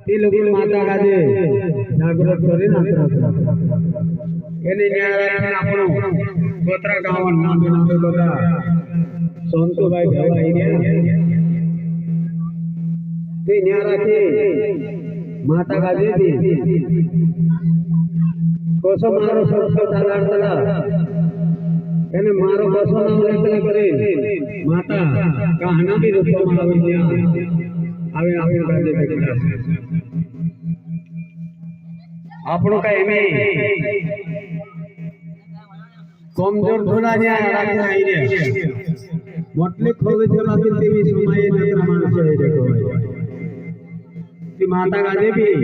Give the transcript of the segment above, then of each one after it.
એ લોકો માતા ગાજે જાગૃત કરી નાખે એને ન્યાય રાખીને આપણો ગોત્રા ગામન નામ નામે બધા સંતોભાઈ ભેગા આવી ગયા તે ન્યાય રાખી માતા ગાજે કોસો મારો સબસો ચાલાડતા એને મારો બસો નામ લેખન કરે માતા કાહના બી રૂપમાં આવી ગયા આવે આપણે ગાજે બેઠા આપણો કઈ એમે કમજોર થોડા જ્યાં રાખીને આવી રહ્યા મોટલી ખોવે જવાબી તેવી સમયે નત્ર માણસો એ દેખો તે માતા ગાજે બી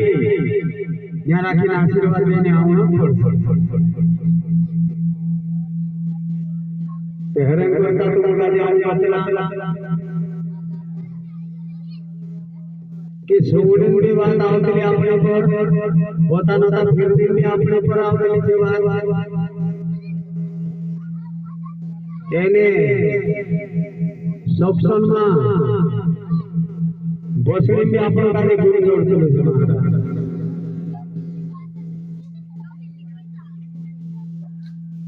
જ્યાં રાખીને આશીર્વાદ લઈને આવવાનું પડશે તે હેરાન કરતા તો ગાજે આવું પાછલા કે સોવડી વાત આવતી આપણા પર પોતાનો તો ફિરતી આપણા પર આવેલી છે વાત એને સત્સંગમાં ભોસડી મે આપણો ગાડી ગુરુ જોડતો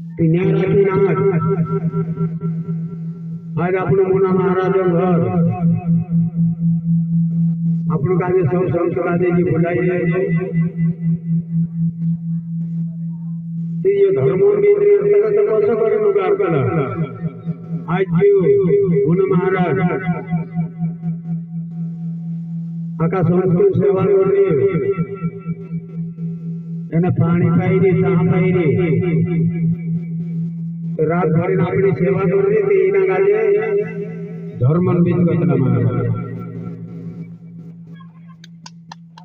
છે ન્યાય રાખી નાખ આજ આપણું મોના મહારાજ ઘર આપણું કાજે સૌ સંત કાજેજી બોલાઈ જાય તે જે ધર્મો ની અંતર્ગત કોસો કરે નુગાર કલા આજ મોના મહારાજ આકા સંત સેવા કરી એને પાણી પાઈ દે ચા પાઈ દે રાત ભર આપણી સેવા કરી તે એના ગાજે ધર્મન બીજ કતલા મહારાજ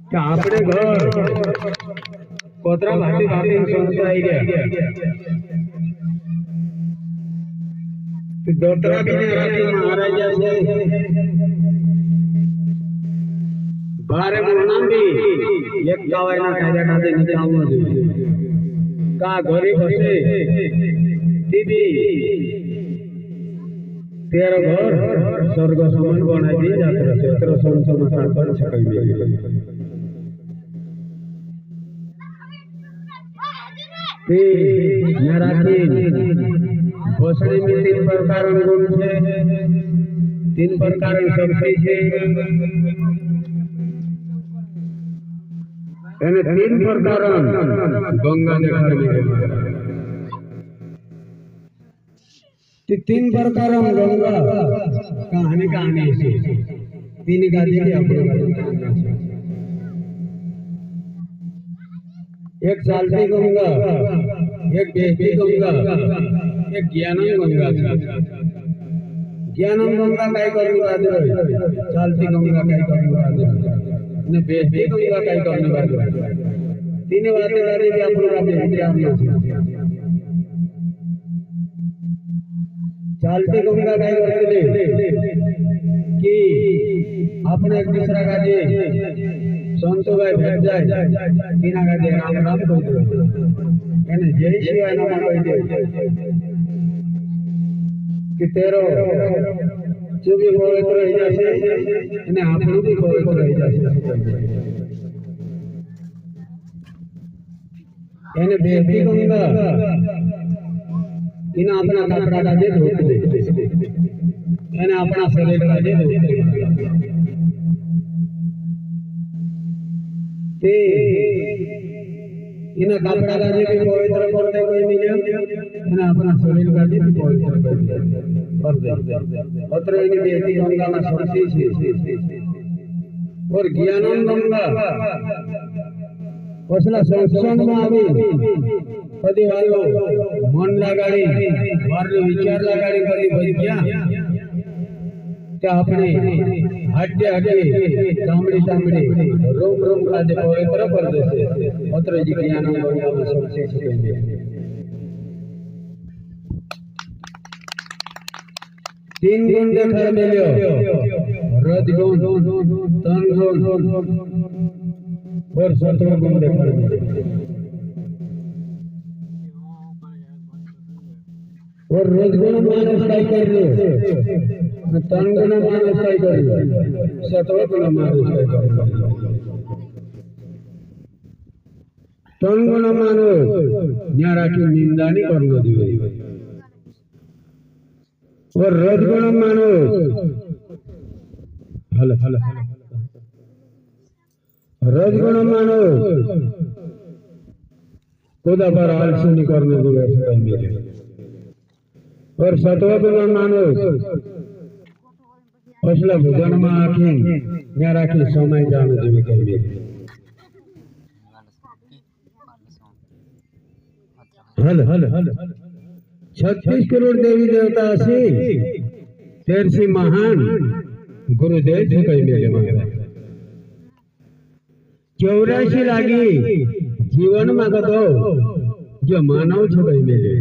કે આપણે ઘર કોતરા ભાતી ભાતી સંસ્થાઈ ગયા તે દોતરા બીને રાખી મહારાજા છે ભારે પ્રણામ બી એક ગાવાયના કાર્ય કાજે નીચે આવવું જોઈએ કા ગરીબ હશે તે બી તેરો ઘર સ્વર્ગ સમાન બનાવી જાત્ર ક્ષેત્ર સંતોમાં સાકાર શકાય તે નારાથી ભોસડી में 3 प्रकार गुण છે 3 प्रकार शक्ति છે એને 3 प्रकार गंगा देखाડી તે 3 प्रकार गंगा कहानी कहानी છે 3 ગાડી કે આપણે एक चालती गंगा एक बेहती गंगा एक ज्ञानम गंगा ज्ञानम गंगा काय करनी बात चालती गंगा काय करनी बात ने बेहती गंगा काय करनी बात तीन बातें वाले भी आपण आपले विचार में चालती गंगा काय करते कि अपने एक दूसरा का जे संतो भाई भेट जाए तीना गाजे राम राम कोई दे એને જય શિવાય નામ કહી દે કે તેરો ચુબી પવિત્ર થઈ જશે અને આપણું બી પવિત્ર થઈ જશે એને બેહતી ગંગા એના આપણા કપડા કાજે ધોઈ દે એને આપણા શરીર કાજે ધોઈ દે તે इना कपड़ा का भी पवित्र कर दे कोई मिले इना अपना शरीर का भी पवित्र कर दे अत्र इने बेहती गंगा में शक्ति छे और ज्ञानम गंगा उसला संसंग में आवी कदी वालो मन लगाड़ी वारलो विचार लगाड़ी कदी भज्या के अपने हड्डे हड्डे चामड़ी चामड़ी रोम रोम का जे पवित्र कर देसे अत्र जी ज्ञान गंगा में शक्ति छे तीन गुण देखा मिलो रज गुण तन गुण और सत्व गुण देखा मिलो और रज गुण मानस काय कर लो तन गुण मानस काय कर लो सत्व गुण मानस काय कर लो ત્રણ ગુણ માનો ત્યાં રાખી નિંદા નહીં કરવો જોઈએ और रजगुण मानो रजगुण मानो खुदा पर आलसी नहीं करने देगा और सत्वगुण मानो असला भोजन में आखी ત્યાં રાખી समय जाने देवी कहिए हल हल हल 36 करोड़ देवी देवता से तेरसी महान गुरुदेव से कही मिले महाराज 84 लागी जीवन में कदो जो मानव छे कही मिले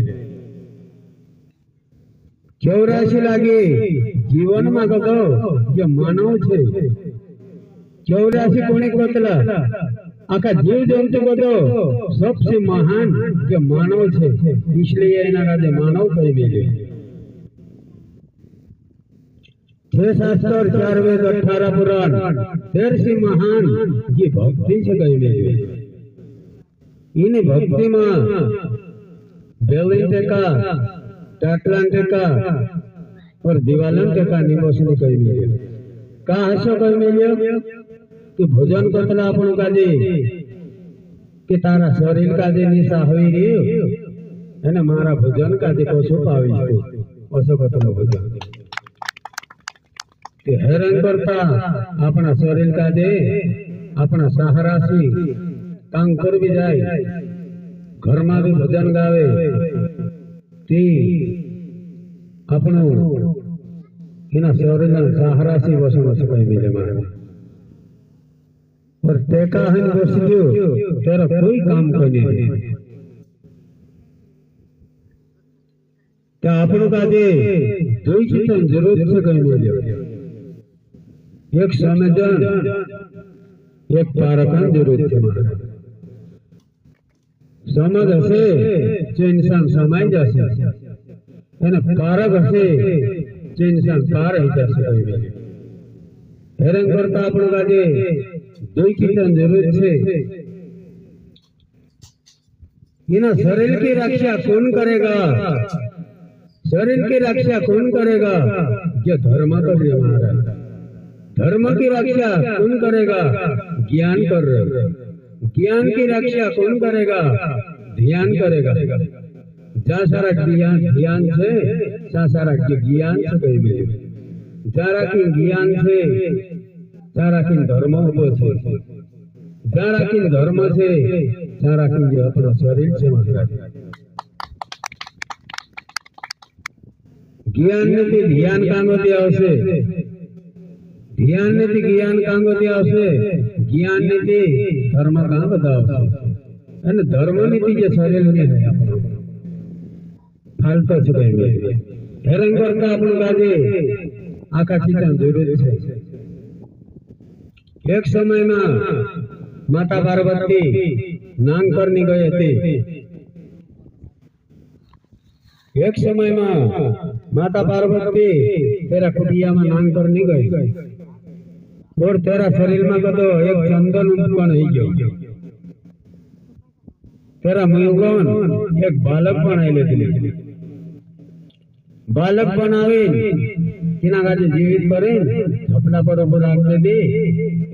84 लागी जीवन में कदो जो मानव छे 84 कोणी कोतला आखा जीव जंतु बधो सबसे महान जो मानव छे इसलिए एना राजे मानव कही मिले 6 शास्त्र 4 वेद 18 पुराण 13 महान ये भक्ति से कही मिले इन भक्ति में बेलिंटे का टाटलांटे का और दिवालंटे का निमोसनी कही मिले का हसो कही मिले कि भोजन करतला आपण काजे कि तारा शरीर काजे निशा होई रे एने मारा भोजन काजे कोसो पावी छे ओसो करतलो भोजन कि हैरान करता अपना शरीर काजे अपना सहारासी काम कर भी जाए घर में भी भोजन गावे ती अपनो इना शरीर सहारासी वसण सकाई मिले मारे और टेका हन बसियो तेरा कोई काम कोनी क्या आपनो काजे दुई चीज जरूर से कही मिले एक समझन एक पारकन जरूर से महाराज समझ हसे जो इंसान समाई जासे एने पारक हसे जो इंसान पार ही जासे कही मिले हैरान करता आपनो काजे दुई चीज जरूर है इना शरीर की रक्षा कौन करेगा शरीर की रक्षा कौन करेगा जो धर्म कर महाराज धर्म की रक्षा कौन करेगा ज्ञान कर रहे ज्ञान की रक्षा कौन करेगा ध्यान करेगा जहाँ सारा ध्यान से सारा ज्ञान से कही मिले जरा की ज्ञान से सारा की धर्म उभो छे सारा की धर्म से सारा की अपना शरीर से महाराज ज्ञान नीति ध्यान कांगोती आवशे ध्यान नीति ज्ञान कांगोती आवशे ज्ञान नीति धर्म कां बधा आवशे अने धर्म नीति जे शरीर ने है आपनो फालतो छे कई मिले हैरान करता आपनो काजे आका चीजा जरूर छे एक समय में माता पार्वती नांग करनी गई थी एक समय में माता पार्वती तेरा कुटिया में नांग करनी गई और तेरा शरीर में कदो एक चंदन उत्पन्न हो गयो तेरा मुगन एक बालक बनाई ले बालक बनावे तीना काजे जीवित करे झपला पर ऊपर राख दे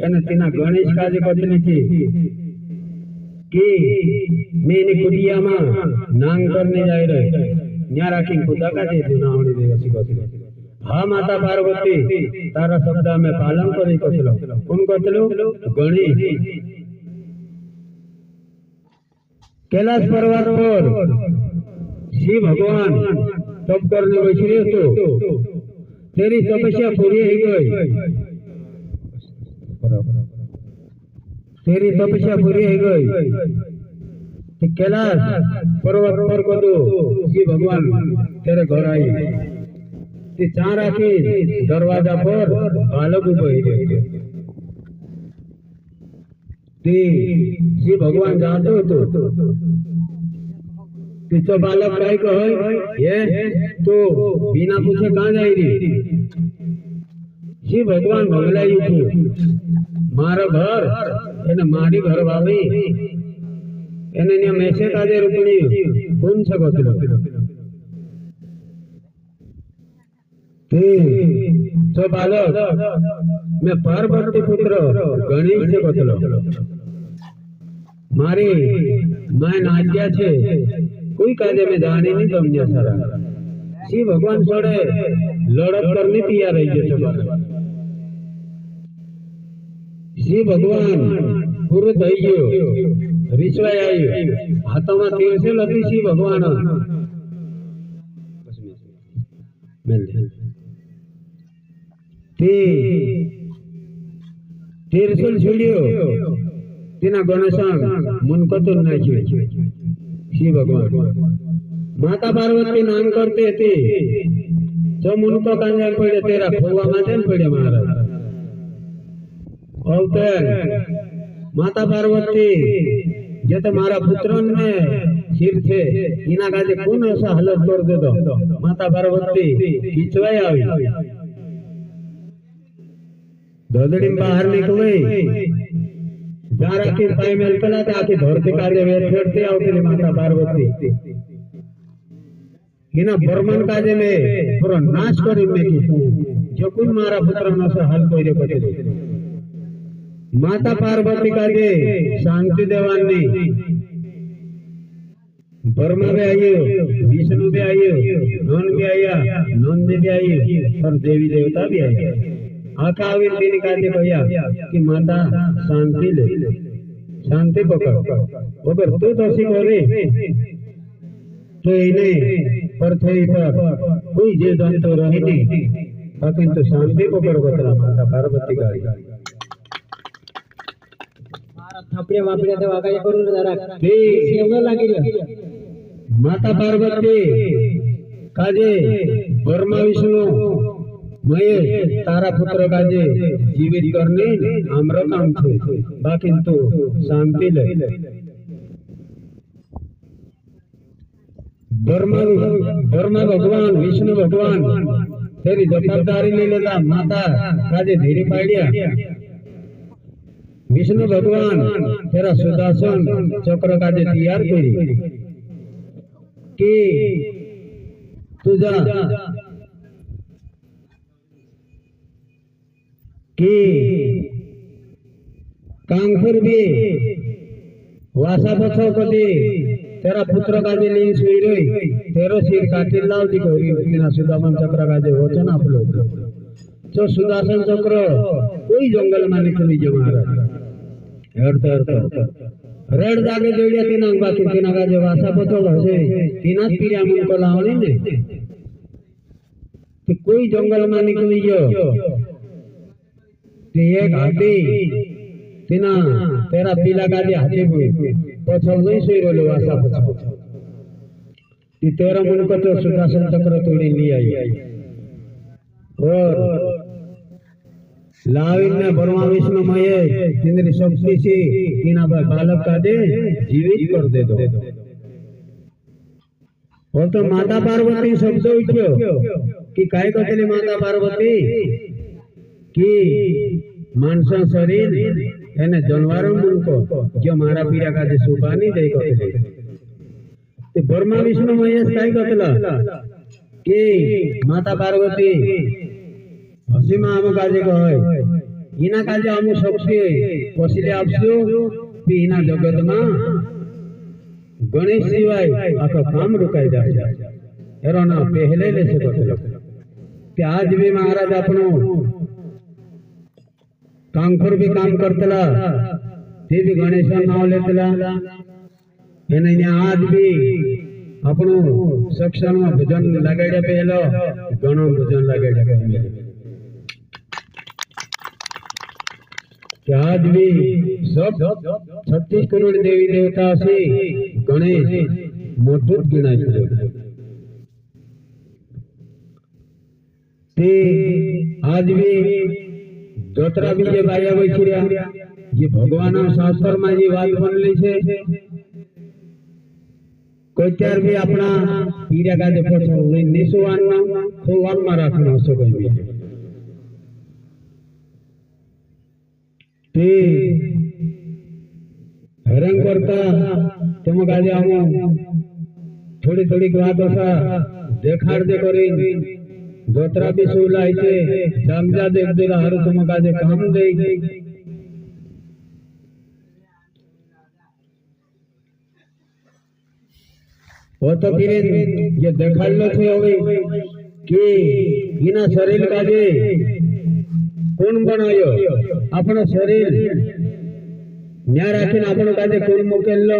एने तीना गणेश काजे पत्नी थी कि मेनी कुटिया में नांग करने जाए रहे न्या राखी खुदा काजे सुनावणी दे असी कहती हा माता पार्वती तारा शब्द में पालन करी कतलो कौन कतलो गणेश कैलाश पर्वत पर शिव भगवान तप करने बैठे तो तेरी तपस्या पूरी हो गई तेरी तपस्या पूरी हो गई कैलाश पर्वत पर कदो शिव भगवान तेरे घर आई चाह राखी दरवाजा पर बालक उभो शिव भगवान जातो तो तो बालक कई कहे तो बिना पूछे कहाँ जाई रही शिव भगवान भगलाई उठू मारो घर एने मारी घर वाली એને ને મેસે કાજે રૂપણી કોણ છે ગોતલો તે જો બાલક મેં પાર્વતી પુત્ર ગણેશ છે ગોતલો મારી मैं नाज्ञा छे कोई काजे में जाने नहीं समझा सारा शिव भगवान छोड़े लड़त करनी तैयार रही है शिव भगवान पूरे થઈ ગયો રિશ્વાય આવ્યો હાથમાં તીરસેલ હતી शिव भगवान તે તીરસેલ છોડ્યો तेना गणेशान मुनकतुर नाख्यो शिव भगवान माता पार्वती नाम करते थे जो मुनको कांजाल पड़े तेरा खोवा माते पड़े महाराज अवतार माता पार्वती जे तो मारा पुत्रन में सिर थे इना काजे कौन ऐसा हालत कर दे दो माता पार्वती खींचवाई आई गदड़ी बाहर निकले जारा की पाई में चला था आके धरती काजे वेठते आवती माता पार्वती इना ब्रह्मन काजे में पूरा नाश करी मेकी जो कुल मारा पुत्र न से हाल कोई रे पते माता पार्वती काजे शांति देवानी ब्रह्मा भी आयो विष्णु भी आयो नंद भी आया नंद भी आयो और देवी देवता भी आया आका आवी दिन काजे भैया कि माता शांति ले शांति पकड़ अगर तू दोषी करे तो इन्हें पृथ्वी पर कोई जीव जंतु रहे नहीं बाकी तो शांति पकड़ बतला माता पार्वती गाड़ी थापड़े वापड़े तो वागाई करू जरा सेवला लागिला माता पार्वती काजे ब्रह्मा विष्णु महेश तारा पुत्र काजे जीवित करने आमरा काम छे बाकी तो शांति ले ब्रह्मा भगवान विष्णु भगवान तेरी जवाबदारी ले लेता माता काजे धीरे पाड़िया विष्णु भगवान तेरा सुदर्शन चक्र काजे तैयार करी कि तुझा कि कांखुर भी वासा बचो कदी तेरा पुत्र काजे लीन सुई रही तेरो सिर काटी लाव दी कोरी बिना सुदर्शन चक्र काजे वचन आपलो जो सुदर्शन चक्र कोई जंगल में निकली जो महाराज रेड जागे जोड़िया तीना बाकी तीना काजे वासा बचो हसे तीना पीरिया मन को लावणी ने कि कोई जंगल में निकली जो एक हाथी तीना तेरा पीला काजे हाथी पछल नहीं सोई रोले वासा पछल ती तेरा मन को तो सुदर्शन चक्र तोड़ी ली आई और लाविन ने ब्रह्मा विष्णु महेश इंद्र शक्ति से तीना बालक काजे जीवित कर दे दो और तो माता पार्वती शब्द उठ्यो कि काय कहते माता पार्वती कि मानसा शरीर एने जानवरों मुनको जो मारा पीरा काजे सुपानी दे कहते ते ब्रह्मा विष्णु महेश काय कहतला कि माता पार्वती हसीमा आम काजे कहे इना काजे आमु शक्ति पसीले आपसो कि इना जगत में गणेश सिवाय आखो काम रुकाई जाए एरो ना पहले ले से कहतलो कि आज भी महाराज अपनो कांखुर भी काम करतला ते भी गणेश नाम लेतला एने आज भी अपनो सक्षम में भजन लगाड्या पहलो घणो भजन लगाड्या पहले कि आज भी सब 36 करोड़ देवी देवता से गणेश मोटूट गिनाय ते आज भी दोतरा भी जे बाया बैठिया ये भगवान शास्त्र में ये बात बनली छे कोई त्यार भी अपना पीरा काजे पछो निसुवान में खोवान में राखनो छे कोई भी ते हैरान करता तुम आज हम थोड़ी थोड़ी बात असा देखाड़ दे करी दोतरा भी सुलाई छे समझा देख दे हर तुम आज काम दे वो तो फिर ये देखाड़ लो छे होवे कि इना शरीर का जे कौन बनायो अपना शरीर न्या राखीने आपणो काजे कौन मोकेल लो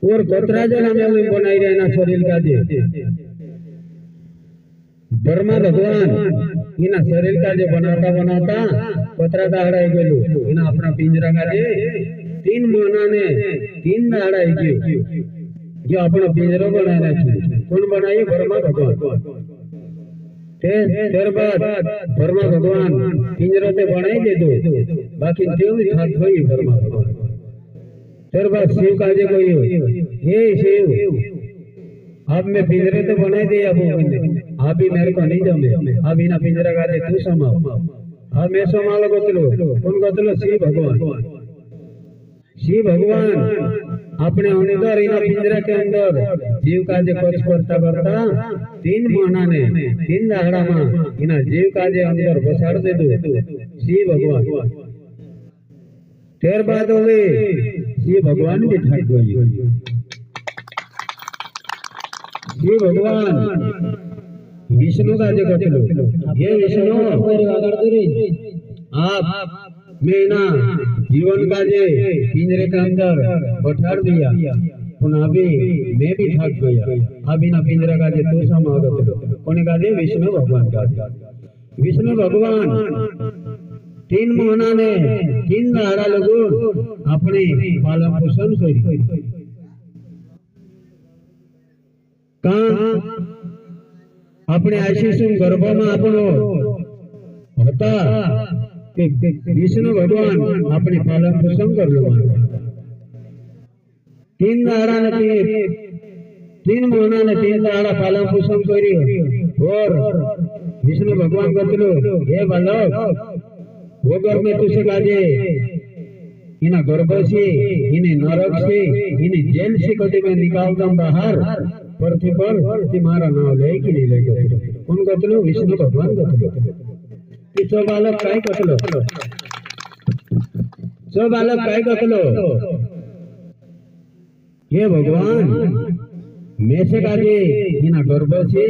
और कोतरा जन हमें बनाई रहे ना शरीर का जे ब्रह्मा भगवान इना शरीर का जे बनाता बनाता कोतरा दाड़ा गेलू इना अपना पिंजरा का जे 3 महीना ने 3 दाड़ा गयो जो अपना पिंजरो बनाना छे कौन बनायो ब्रह्मा भगवान तेर बाद ब्रह्मा भगवान पिंजरो ते बनाई दे दो बाकी तेवडी थाक होई ब्रह्मा भगवान तेर बाद शिव काजे कोई हे शिव अब मैं पिंजरे तो बनाई दे अब ही मेरे को नहीं जमे अब इना पिंजरा काजे तू संभाल अब मैं संभालो गोतलो कौन गोतलो शिव भगवान अपने अंदर इना पिंजरा के अंदर जीव काजे कुछ करता करता 3 महीना ने 3 दाड़ा में इना जीव काजे अंदर बसाड़ दे दो शिव भगवान तेर बाद होवे शिव भगवान भी थक गई शिव भगवान विष्णु काजे कटलो ये विष्णु आप मैं ना जीवन का जे पिंजरे के अंदर बैठा दिया पुनः अभी मैं भी थक गया अभी ना पिंजरा का जे तू समागत कोने का जे विष्णु भगवान का विष्णु भगवान 3 महीना ने 3 दाड़ा लगो अपने पालन पोषण करी कहां अपने आशीष गर्भ में आपनो होता विष्णु भगवान अपने पालन पोषण कर लो 3 दाड़ा ने 3 महीना ने 3 दाड़ा पालन पोषण करी और विष्णु भगवान कहते हे बालक वो घर में तुझे काजे इना गर्भ से इन्हें नरक से इन्हें जेल से कभी मैं निकाल दूं बाहर पृथ्वी पर तुम्हारा नाम ले कि नहीं लेगा कौन कहते विष्णु भगवान कहते तो बालक काय कतलो सो बालक काय कतलो ये भगवान मैं से काजे इना गर्भ से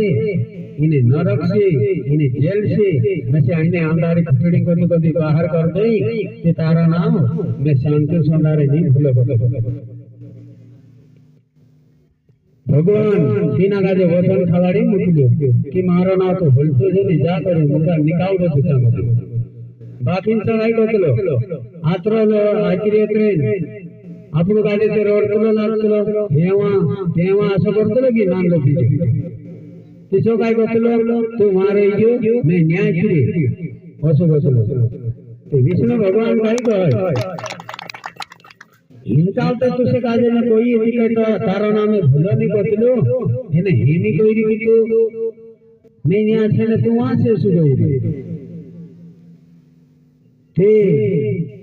इन्हें नरक से इन्हें जेल से मैं से इन्हें अंधारी खटड़ी को कभी बाहर कर दे कि तारा नाम मैं शांति संधारे नहीं भूलो भगवान तीना काजे वचन खवाड़ी मुकलो कि मारो ना तो भूलतो जे नहीं जा करे मुका निकाल दो तुझा बाकी सब आई कतलो आत्रो आचरी ट्रेन आपणो काजे ते रोड तुलो लागतलो हेवा असो करतलो की नाम लपी तिसो काय कतलो तू मारे जो मैं न्याय छरी असो कतलो तो विष्णु भगवान काय कह इनका तो तुझे काजे में कोई टिकट तारा नाम भूलो नहीं कतलो इने हेमी कोई री कितो मैं यहां से ने तू वहां से सुगई ते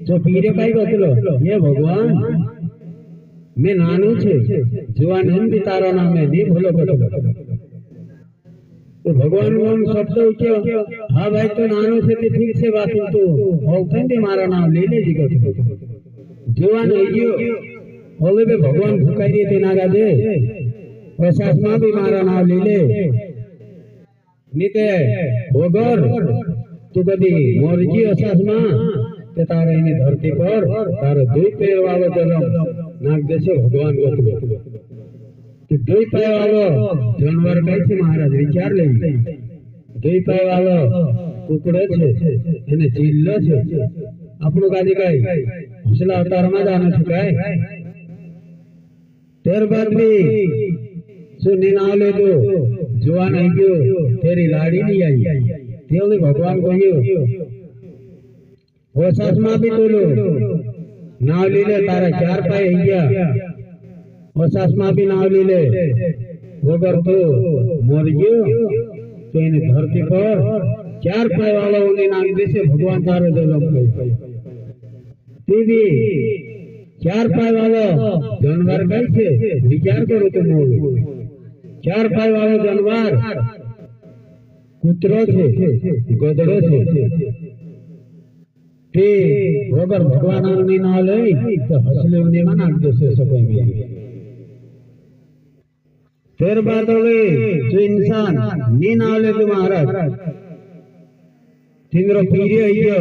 जो पीरे काई कतलो ये भगवान मैं नानू छे जवान हम भी तारा नाम है नहीं भूलो कतलो तो भगवान मन शब्द उठ्यो हां भाई तो नानू से ठीक से बात तो औखन दे मारा नाम ले ले जी कतलो जीवन गयो होवे बे भगवान फुकाई दे तेना गादे प्रसाद में भी मारा नाम ले ले नीते भोगर तू कदी मोरजी असास में ते तारे इने धरती पर तारे 2 पैर वालो जन्म नाग देशे भगवान गतलो तो 2 पैर वालो जानवर कैसे महाराज विचार ले 2 पैर वालो कुकड़ो छे एने चिल्लो छे अपनो गादी काय हौसला अवतार में जाना छुकाय तेर बार भी सुनी नाव ले दो जवान आई गयो तेरी लाड़ी नहीं आई तेवली भगवान कहियो वो सास मां भी तोलो नाव ले ले तारा 4 पाए आई गया वो सास मां भी नाव ले ले वो कर तो मर गयो तो इन धरती पर 4 पाए वाला उन्हें नाम दे से भगवान तारे दो लोग टीवी चार पाय वालो जानवर कैसे विचार करो तुम। चार पाय वालो जानवर कूतरो छे, गधड़ो छे, ते वगर भगवान नाम लई तो हसले में नाख देशे सकोई में। फिर बात हो गई जो इंसान नी नाम ले तो महाराज तिंद्रो पीरे हियो,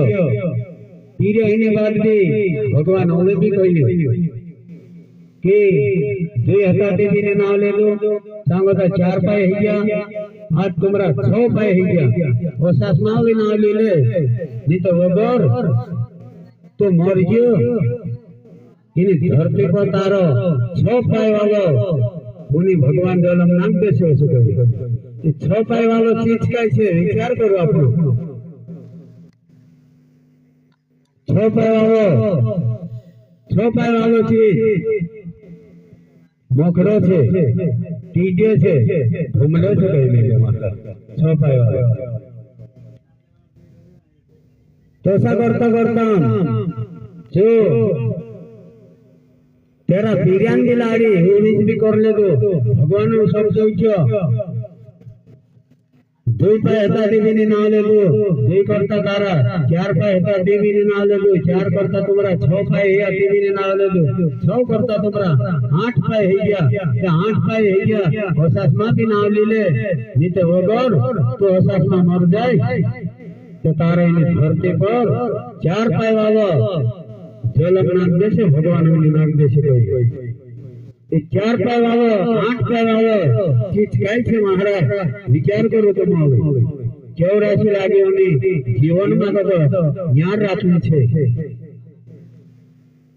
पीरे हिने बाद भी भगवान होले भी कोई नहीं कि दुई हता देवी ने नाम ले लो सांगो तो चार पाए हिया आज तुम्हारा 6 पाए हिया वो सासमाओ भी नाम ले ले नहीं तो वगर तो मर गयो। इन्हें धरती पर तारो 6 पाए वालो उन्हीं भगवान जलम नाम देशे हो सके। 6 पाए वालो चीज कैसे विचार करो आपको। 6 पाय वालो चीज मोखड़ो छे, टीडियो छे, घुमलो छे कई मेरे मतलब 6 पाय वालो। तो ऐसा करता करता जो तेरा पीरियान की लाड़ी उन्नीस भी कर ले दो भगवान ने सब सोचो। दुई पाय हता देवी ने नाम ले लो दुई करता तारा, 4 पाय हता देवी ने नाम ले लो 4 करता तुम्हारा, 6 पाय है देवी ने नाम ले लो 6 करता तुम्हारा, 8 पाय है गया या 8 पाय है गया होसास मां भी नाम ले ले नहीं तो वगर तो होसास मां मर जाए तो तारा इन्हें धरती पर 4 पाय वाला जलम नाग देशे भगवान ने नाग देशे कोई। 4 पाय वालो 8 पाय वालो चीज कैसे महाराज विचार करो तुम। 84 लागे जीवन में तो ज्ञान राखવું છે।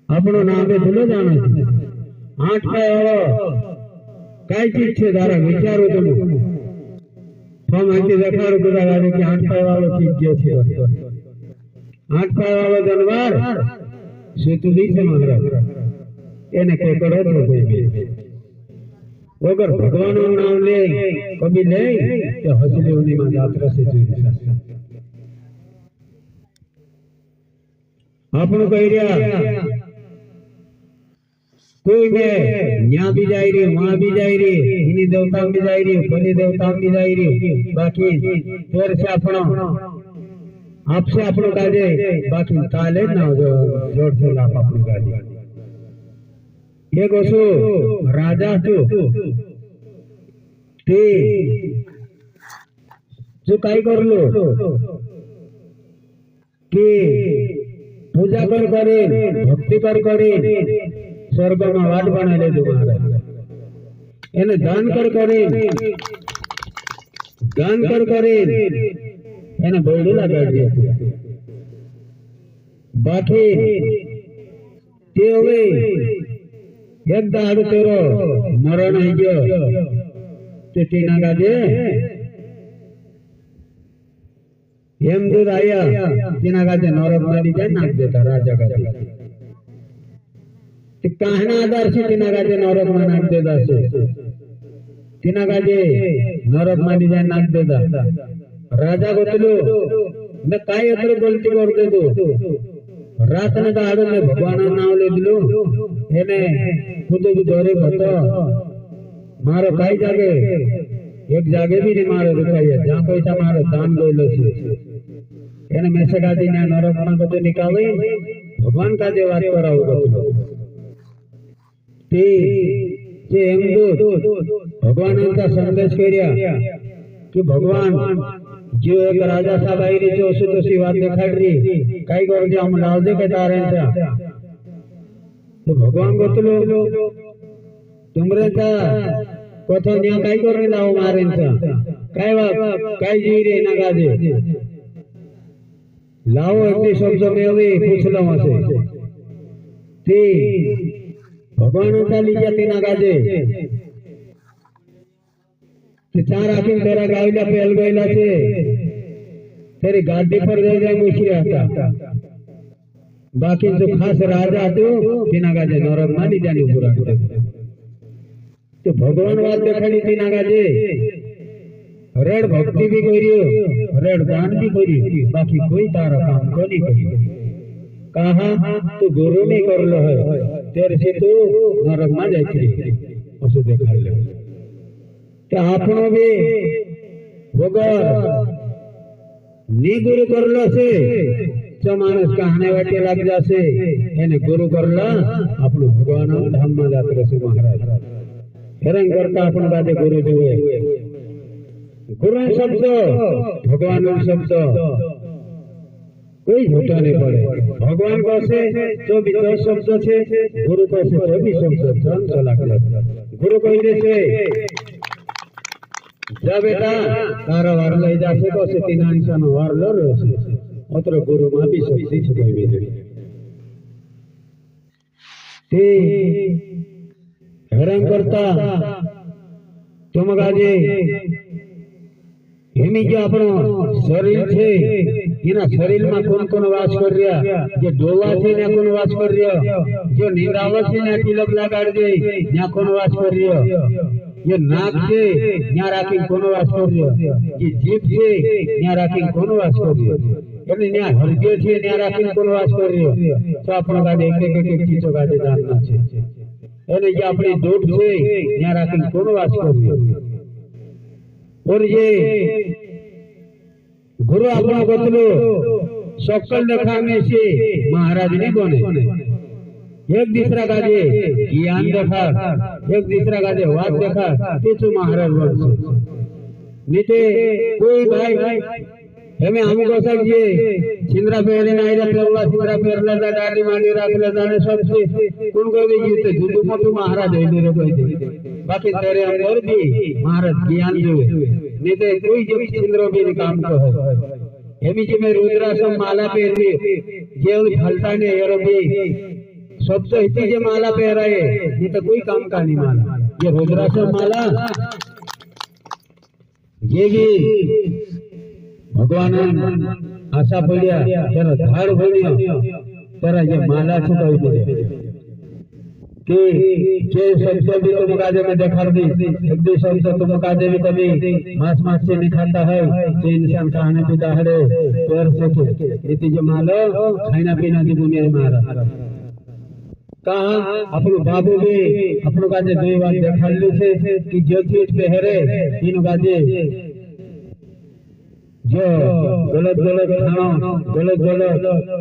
આપણો નામે ભૂલો જાણો છે। 8 પાય વાળો કઈ ચીજ છે તારા વિચારો તમે। ફોર્મ અહીંથી દેખાડો બધા લાગે કે 8 પાય વાળો ચીજ જે છે 8 પાય વાળો જાનવર સુતુલી છે महाराज એને કોઈ કરો તો કોઈ भी वगर भगवान नाम ले कभी ले तो हसले उन्हीं में यात्रा से जोई आपनो कह रिया कोई में न्या भी जाई रे वहां भी जाई रे इन्हीं देवता भी जाई रे बलि देवता भी जाई रे बाकी फिर से अपनो आपसे अपनो काजे बाकी काले ना जोड़ से आप अपनो काजे ये गोसो राजा तो ते जो काय करलो कि पूजा कर करे भक्ति कर करे स्वर्ग में वाट बना ले दो महाराज एने दान कर करे एने बोली लगा दिया बाकी ते होवे एक दाड़ तेरो मरण है गयो ते तीना गाजे यमदूत आया तीना गाजे नरक मारी जाए नाक देता राजा गाजे ते कहना आधार से तीना गाजे नरक में नाक देता से तीना गाजे नरक मारी जाए नाक देता राजा गोतलो मैं काय अतरे गलती कर दे दो रात ने दाड़ में भगवान नाम ले दिलो एने खुद भी दौरे होतो मारो काई जागे एक जागे भी नहीं मारो रुकाया जहां कोई सा मारो दान बोलो छे एने मैसेज आती ने नरक में को निकाले भगवान का जे बात कराओ बोलो ते जे हिंदू भगवान का संदेश करिया कि भगवान जो एक राजा साहब आई री जो उसी तो सी बात दिखाड़ री काई कर जे हम लाल दे के तारे तो भगवान गोतलो तुमरे ता कोथो न्या काई करने लाओ मारे काय बाप काय जी रे ना गाजे लाओ एक शब्द में अभी पूछ लो हमसे ते भगवान का ली जाती ना गाजे कि 4 आदमी तेरा गाइला पहल गइला छे तेरी गाड़ी पर दे जाए मुछी आता बाकी जो खास राजा तो तीना गाजे नरक मानी जानी पूरा तो भगवान बात देखाड़ी तीना गाजे रेड भक्ति भी करियो रेड दान भी करियो बाकी कोई तारा काम को नहीं करियो कहा तू गुरु नहीं कर लो है तेरे से तू नरक में जाती उसे देखा ले तो आपनो भी वगर नी गुरु करलो से जो मानस कहने वाटे लग जासे एने गुरु करला આપણું ભગવાન ધામમાં જાત રહેશે મહારાજ હેરાન કરતા આપણ બાજે ગુરુ જોવે ગુરુ શબ્દ ભગવાનનો શબ્દ કોઈ झूठा नहीं पड़े भगवान कहसे जो भी 10 शब्द छे गुरु कहसे तो भी शब्द जन चला कर गुरु कही देसे जा बेटा तारा वार लई जासे तो से तीन इंसान वार लो रहसे अत्र गुरु में भी शक्ति छे कही दे ते हैरान करता चमगाजे हेमी जो आपनो शरीर छे एना शरीर में कोन कोन वास कर रिया जे डोवा छे ने कोन वास कर रिया जो नींदावा छे ने तिलक लगाड़ दे न्या कोन वास कर रिया ये नाक छे न्या राखी कोन वास कर रिया ये जीभ छे न्या राखी कोन वास कर रिया एने न्या हृदय छे न्या राखी कोन वास कर रिया तो आपनो गादे एक चीजो गादे जानना छे एने जे आपनी दूध छे न्या राखी कोन वास कर रिया और ये गुरु अपना बदलो सकल देखा में से महाराज नहीं बने एक दूसरा का जे ज्ञान देखा एक दूसरा का जे बात देखा तो महाराज बन नीचे कोई भाई हमें हम को सके छिंद्रा पहले नहीं रखला छिंद्रा पहले दा दाढ़ी मांडी रखला जाने सब से कौन को भी जीते दूध मोटू महाराज है मेरे कोई बाकी तेरे अंदर भी महाराज ज्ञान जो नहीं तो कोई जो छिंद्रो भी काम को है हेमी जी में रुद्रासम माला पहन जे फलता ने एरो भी सब तो इतनी जे माला पहन रहे ये तो कोई काम का नहीं माला ये रुद्रासम माला ये भी भगवान आशा पड़िया तेरा धाड़ बनियो तेरा ये माला से कोई बोले कि जे शब्द भी तुम काजे में देखा दी एक दो शब्द तुम काजे में कभी मांस मांस से नहीं खाता है जे इंसान खाने पीता है पैर से इतनी जो मालो खाना पीना की दुनिया में मारा कहा अपनो बाबू भी अपनो काजे दो बार देखा ली से कि जो चीज पहरे तीनों काजे जो गलत गलत खाना गलत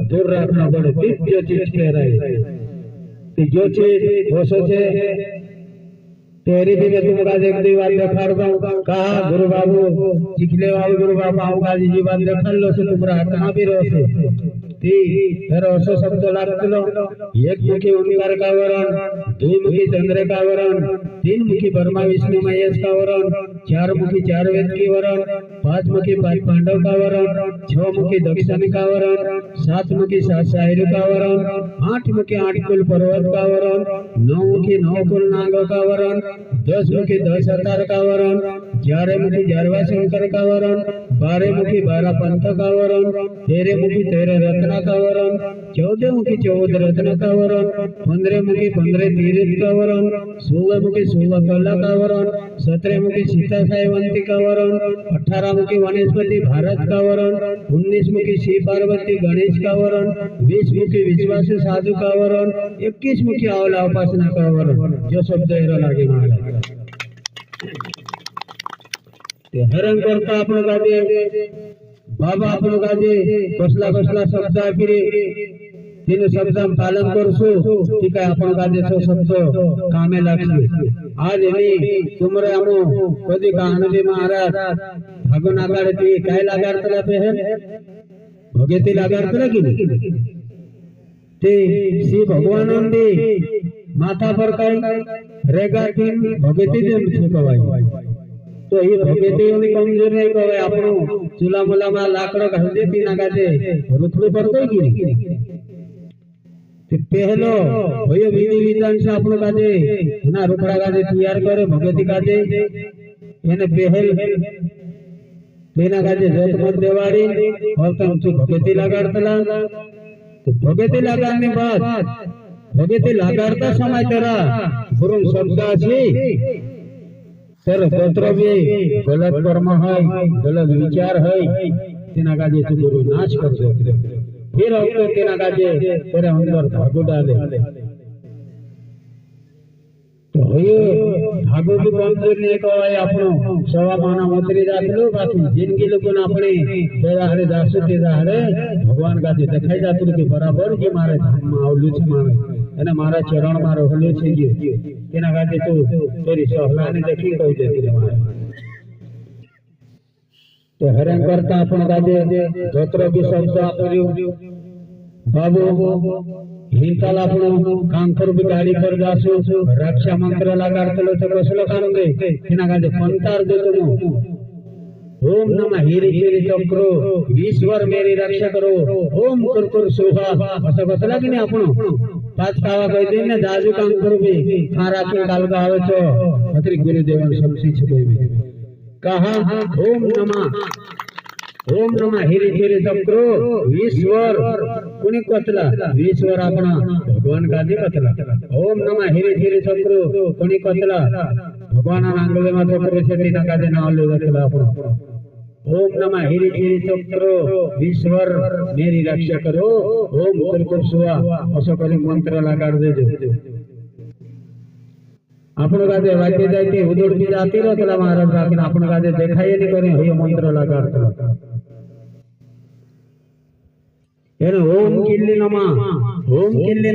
दूर रखना पड़े जो चीज कह रहे कि जो चीज हो सोचे तेरी भी मैं तुमका देख दी बात देखा रहा कहा गुरु बाबू चिखले बाबू गुरु बाबू आऊंगा जी बात देखा लो से तुम्हारा आत्मा भी रहो ती फिर ऐसा शब्द लागत लो एक मुखी ओंकार का वरण दो मुखी चंद्र का वरण तीन मुखी ब्रह्मा विष्णु महेश का वरण चार मुखी चार वेद की वरण पांच मुखी पांच पांडव का वरण छह मुखी दक्षिण का वरण सात मुखी सात साहिर का वरण आठ मुखी आठ कुल पर्वत का वरण नौ मुखी नौ कुल नागों का वरण 10 मुखी 10 अवतार का वरण 11 मुखी 11वां शंकर का वरण 12 मुखी 12 पंथ का वरण 13 मुखी 13 रत्न का वरण 14 मुखी 14 रत्न का वरण 15 मुखी 15 तीर्थ का वरण 16 मुखी 16 कला का वरण 17 मुखी सीता साईवंती का वरण 18 मुखी वनस्पति भारत का वरण 19 मुखी शिव पार्वती गणेश का वरण 20 मुखी विश्वास साधु का वरण 21 मुखी आवला उपासना का वरण जो शब्द एरो लागे महाराज ते हैरान करता आपण गाजे बाबा आपण गाजे कसला कसला शब्द आपिरे तीन शब्द पालन करसो ती काय आपण गाजे तो शब्द कामे लागसे आज एनी तुमरे आमो कदी कहाणी महाराज भागो नागाडे ती काय लागारतला पे है भगेती लागारतला की नहीं ते श्री भगवान दे माथा पर काय रेगा तीन भगेती दे छे कवाय तो ये भगेती ओनी कमजोर नहीं कवाय आपनो चूल्हा मुला में लाकड़ो घाल देती ना गाजे रुखड़ो पर कोई की नहीं ते पहलो भय विधि विधान से आपनो गाजे ना रुखड़ा गाजे तैयार करे भगेती गाजे एने पहल तेना गाजे जोत मत देवाड़ी और तुम तो भगेती लगाड़तला तो भगेती लगाने बाद भगेती लगाड़ता समय तेरा गुरु शब्द अछि तेरे गोत्र भी गलत कर्म है गलत विचार है तेना गाजे तू गुरु नाश कर दे फिर हमको तेना गाजे तेरे अंदर भागो डाले भागो भी कमजोर नहीं कहवाय आपनो सवा माना मोतरी जातलो बाकी जिंदगी लोगन अपने बेराहरे दासु ते दाहरे भगवान गाजे देखाई जातलो के बराबर के मारे धाम में आवलू छे मारे અને મારા ચરણ માં રહેલો છે ગયો તેના ગાજે તો તેરી સહલાને देखी કહી દેતી મારે तो हरण करता अपन गाजे जोत्र भी शब्द आप्यो बाबू हिंताल आपण कांकर भी गाड़ी पर जासो रक्षा मंत्र लगाडतलो तो कसलो कानुंगे तेना गाजे पंतार देतो ओम नमः हिरी हिरी चक्रो ईश्वर मेरी रक्षा करो ओम कुरकुर सोहा असं कसला की नाही आपण पाच कावा कही दे ने जाजू कांकर भी खारा के कालगा आवे छो अत्री गुरुदेवन समसी छे कोई कहा ओम नमः हिरी हिरी चक्रो ईश्वर कुणी कतला ईश्वर अपना भगवान गादी कतला ओम नमः हिरी हिरी चक्रो कुणी कतला भगवान आंगले में चक्र छे तेना गादे नालो कतला आपण ओम नमः हिरी हिरी चक्रो ईश्वर मेरी रक्षा करो ओम कुरकुर सुवा असो करी मंत्र लगाड देजो आपण गादे वाक्य जायते उदोड भी जाती रहतला महाराज बाकी आपण गादे देखाय नहीं करे हे मंत्र लगाडतला એને ઓમ કિલ્લી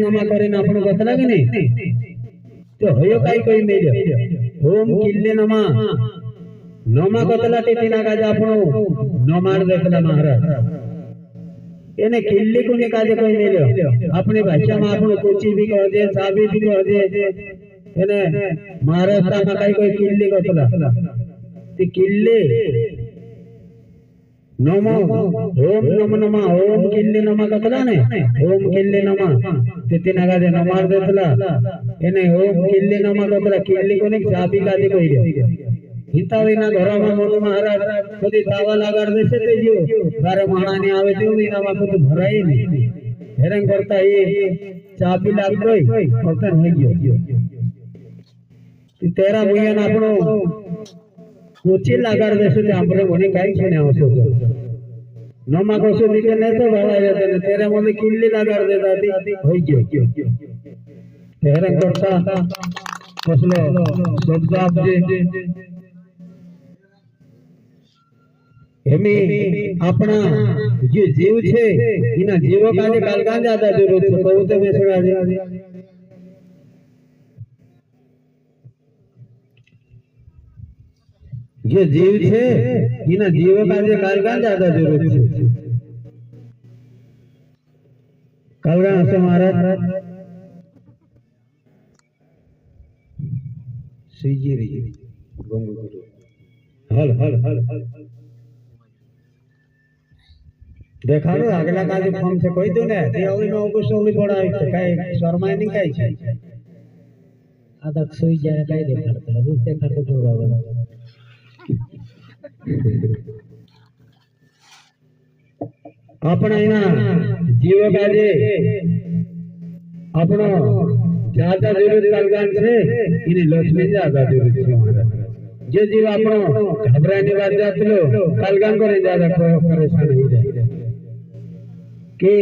નમા કરીને આપણો ગતલા કે નહીં તો હયો કાઈ કોઈ મેલ્યો ઓમ કિલ્લી નમા ગતલા ટીના કાજે આપણો નમાર દેખલા મહારાજ એને કિલ્લી કોને કાજે કોઈ મેલ્યો આપણી ભાષામાં આપણો કોચી भी કહે છે સાબી भी કહે છે એને મહારાષ્ટ્રમાં કાઈ કોઈ કિલ્લી ગતલા તે કિલ્લી नमो ओम नमो नमः ओम किल्ली नमः कतला ने ओम किल्ली नमः तिना गादे नमार देतला एने ओम किल्ली नमः कतला किल्ली कोने चाबी गादे कोई रे हितावीना घरमा मोनु महाराज कदी तावा लगाड देसे ते जो बारे माणाने आवे तो विनामा को तो भराई नहीं हेरंग करता ये चाबी लाग गई पतन हो गयो तेरा भैया आपनो कोची लगाड देसे ते हमरे मोने काई छने आवसो नमा कोसो दिके ने तो भावा जाते ने तेरे मोने किल्ली लगाड देता थी होई गयो हेरंग करता कसलो शब्द आपजे हेमी अपना जे जीव छे इना जीवो काजे कालगां ज्यादा जरूरत छे कहू तो बेसरा जे जे जीव छे इना जीवो काजे कालगां ज्यादा जरूरत छे कालगां हसे महाराज सीजीरी गंगो गुरु हल हल हल देखाड़ो अगला काजे फोन से कोई तो ने ते ओई नो को सोली पड़ा काई शर्मा नहीं काई छे आदक सोई जाए काई देखाड़तो बुझ देखाड़तो तो बाबा अपना इना जीव काजे अपनो ज्यादा जरूरत कालगान छे इने लक्ष्मी ज्यादा जरूरत छे महाराज जे जीव अपनो घबराने बात जातलो कालगान करे ज्यादा परेशान हो जाए के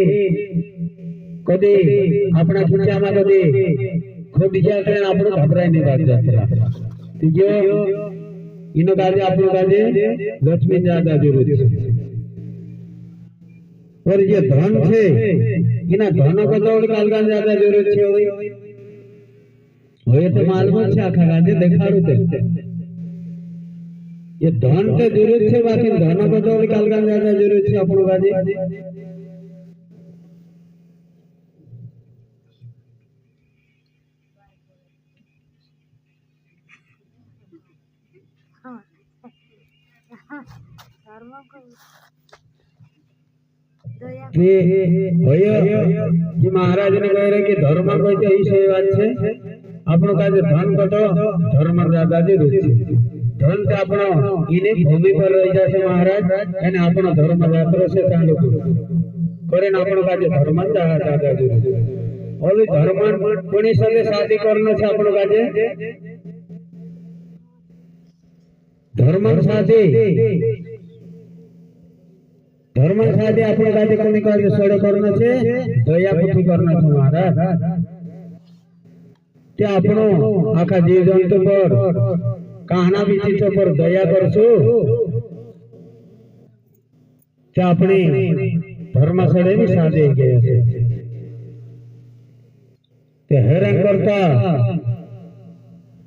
कदी अपना खिचा में कदी खोदी जाते आपनो घबराने बात जातला तीजो इनो काजे आपनो काजे लक्ष्मी ज्यादा जरूरत छे और ये धन छे इना धन को तो कालगान ज्यादा जरूरत छे होय तो मालूम छे आखा काजे देखाड़ू ते ये धन तो जरूरत छे बाकी धन को तो कालगान ज्यादा जरूरत छे आपनो काजे कि महाराज ने कह रहे कि धर्म कोई तो ही सही बात है आपनो काजे धन कतो धर्म ज्यादा जरूर है धन से आपनो इने भूमि पर रही जासे महाराज एने आपनो धर्म यात्रा से चालू करे न आपनो काजे धर्म ज्यादा जरूर है ओली धर्म कोनी संगे शादी करनो छे आपनो काजे धर्म साथे आपने काजे कोनी काजे सोडे करनो छे दया पुथी करनो छे महाराज ते आपणो आखा जीव जंतु पर कहना विचित्र पर दया करशो ते अपने धर्मस्थळे भी साधे गए छे ते हैरान करता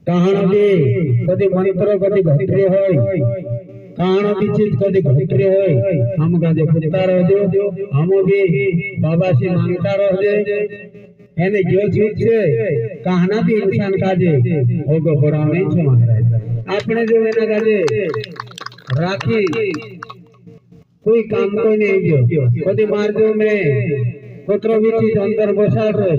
कहाणो जे कदी मंत्र कदी घटरे होय कहाणो विचित कदी घटरे होय हम गाजे फुटता रहजो हम भी बाबा से मांगता रहजे एने जो चीज छे कहना भी इंसान काजे होगो बड़ावणे छे महाराज आपने जो एना काजे राखी कोई काम को नहीं जो कदी मार्गो में पुत्र विची अंदर बसाड़ रहे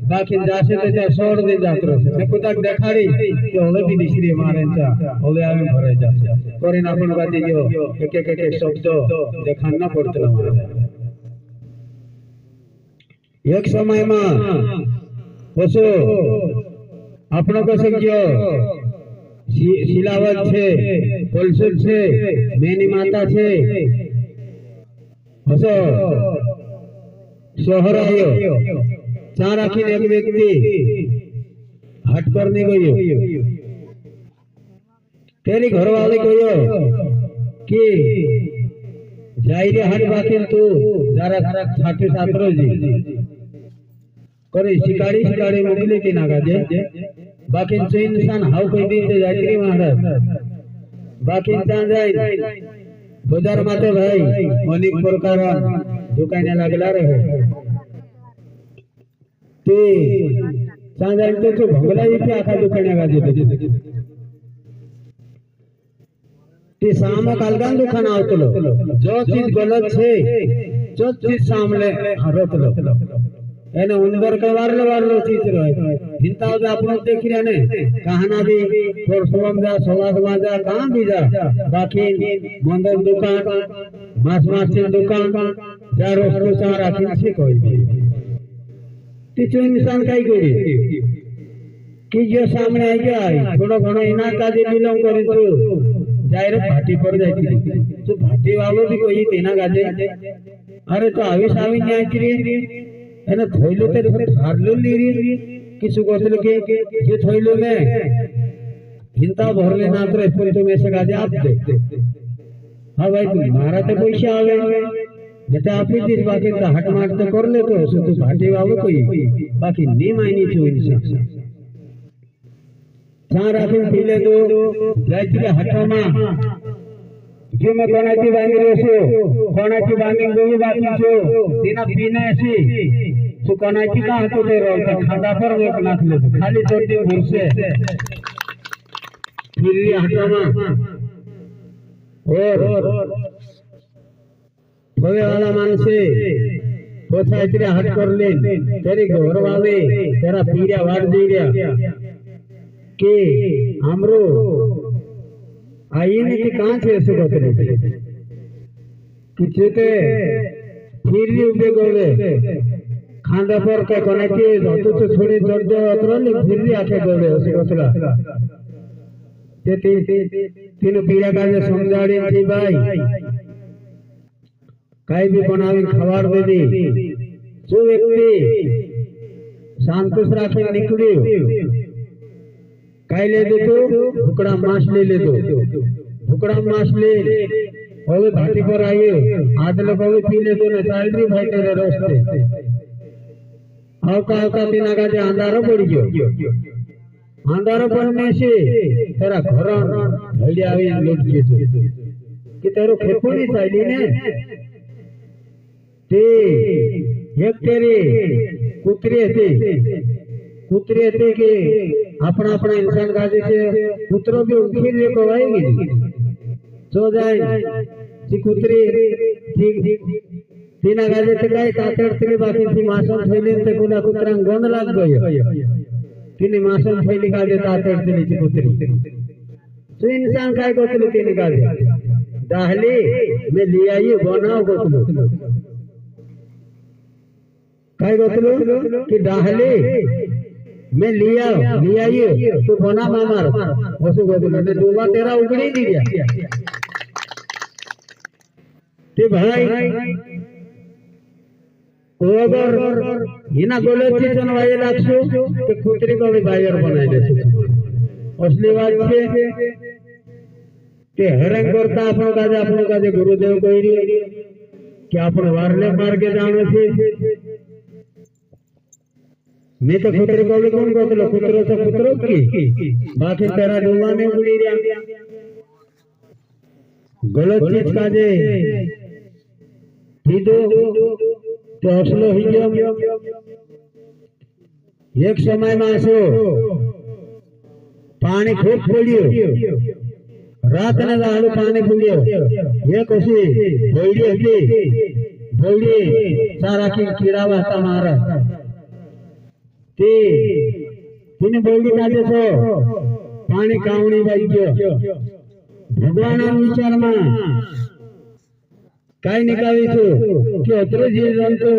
बाकी जासे तो जा छोड़ दे जात रहे मैं कुछ देखाड़ी कि होले भी दिसरी मारे चा होले आवे भरे जासे कोरिन अपन गाती जो एक शब्द देखाना पड़तो मारे एक समय में पशु अपनो को सकियो शिलावत छे पलसुल छे मेनी माता छे पशु शहर आयो चार आखिर एक व्यक्ति हट करने गयो तेरी घरवाले कहो कि जाई रे हट बाकी तू जरा छात्र छात्र जी करे शिकारी शिकारी मोकली की ना गाजे बाकी से इंसान हाउ कोई दिन से जाती महाराज बाकी इंसान जाए बाजार माते भाई अनेक प्रकार दुकाने लागला रहे ते सांजांते तो भंगला इथे आखा दुकाने गाजे ते सामो कालगान दुकान आवतलो जो चीज गलत छे जो चीज सामने हरतलो एने उंदर के वारलो चीज रहे हिंता जे आपनो देख रिया ने कहाना भी और सोम जा सवाद माजा कहां भी जा बाकी मंदर दुकान मास की दुकान जा रोज चार आखिर से कोई भी तीसरो इंसान काई करी कि जो सामने आ गया थोड़ा घणो इना का जे बिलोंग करे तो जायरे भाटी पर जाती तो भाटी वालों भी कोई तेना गाजे अरे तो आविस आवी न्याय करी एने थोइलो ते धारलो लीरी किछु गोतल के ये थोइलो में हिंता भरले नात्रे फिर तुम ऐसे गाजे आप दे हां भाई तू मारा ते पैसा आवे बेटा आप ही दिस बाकी तो हट मार तो कर ले तो सो तू भाटी वालो कोई बाकी नी मायनी छो इंसान चार आखिर पीले दो जायती हटमा जो मैं कोणाची बांगरी असो कोणाची बांगरी दोही बाकी छो तिना पीने ऐसी तो कोणाची का हातो दे रहो खादा पर एक नाख ले खाली तोटी घुरसे फिर हटमा और भवे वाला मानसे पोछा इतने हट कर ले तेरी घर वाले तेरा पीरिया वाट दे रिया के हमरो आई ने कि कहां से ऐसे बतले कि चेते फिर उबे गोले खांदा पर के कोने के तो छोड़े जड़ दे अतरली फिर भी आके गोले ऐसे बतला ते तीन पीरा का जे समझाड़ी थी भाई काई भी बनावी खबर दे दी जो व्यक्ति शांतुस राखे निकलियो काई ले दे तो भुकड़ा मांस ले दो भुकड़ा मांस ले होवे भाटी पर आइए आज लोग होवे पी ले दो ने चालरी भाई तेरे रास्ते आवका तीना का जे अंधारो पड़ गयो अंधारो पड़ने से तेरा घर ढली आवी लूट के कि तेरो खेपोड़ी चाली ने ते एक तेरे कुतरे थे के अपना अपना इंसान का जैसे कुतरों भी उनकी लिए कवाएगी सो जाए सी कुतरी ठीक तीना गाजे ते काय कातर तरी बाकी सी मासम थैली ते कुला कुतरा गंध लाग गयो तीने मासम थैली गाजे तातर तरी सी कुतरी तो इंसान काय कोतली तीने गाजे दाहली में लिया ये बनाओ कोतलो काय कोतलो कि दाहली मैं लिया ये तो बना मामार वसु गोदले ने दोबा तेरा उगड़ी नहीं गया ते भाई अगर हिना गलत चीज वाये लागशो तो कुतरी को भी बायर बनाई देशो असली बात छे के हैरान करता आपनो काजे गुरुदेव कही कि आपण वारले मार्गे जाणो छे मैं तो कुतरी को भी कौन कहतो कुतरो तो कुतरो की बाकी तेरा डोवा में उड़ी रहा गलत चीज काजे कीधो तो असलो ही गयो एक समय में आसो पानी खूब पड़ियो रात ने दाड़ो पानी पड़ियो एक ओसी बोड़ी हती बोड़ी सारा की कीड़ा वाता मारा ते तीन बोड़ी काजे छो पानी कावणी वाई गयो भगवान विचार में काई निकावी छो कि अतरो जीव जंतु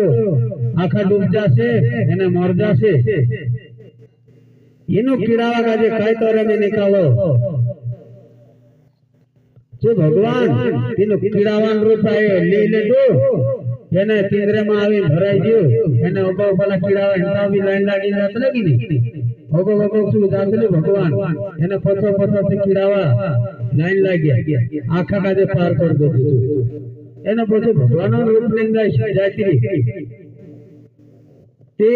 आखा डूब जासे एने मर जासे एनो कीड़ावा काजे काई तोरे में निकालो जो भगवान तीनो कीड़ावान रूप आयो ले दो एने तिंद्रे में आवी भराई दियो एने ओको वाला कीड़ावा हिंता भी लाइन लागी जात लगी नी ओको सु जातले भगवान एने पछो से कीड़ावा लाइन लागी आखा काजे पार कर दो एना पछे भगवान रूप लेंदा जाती ते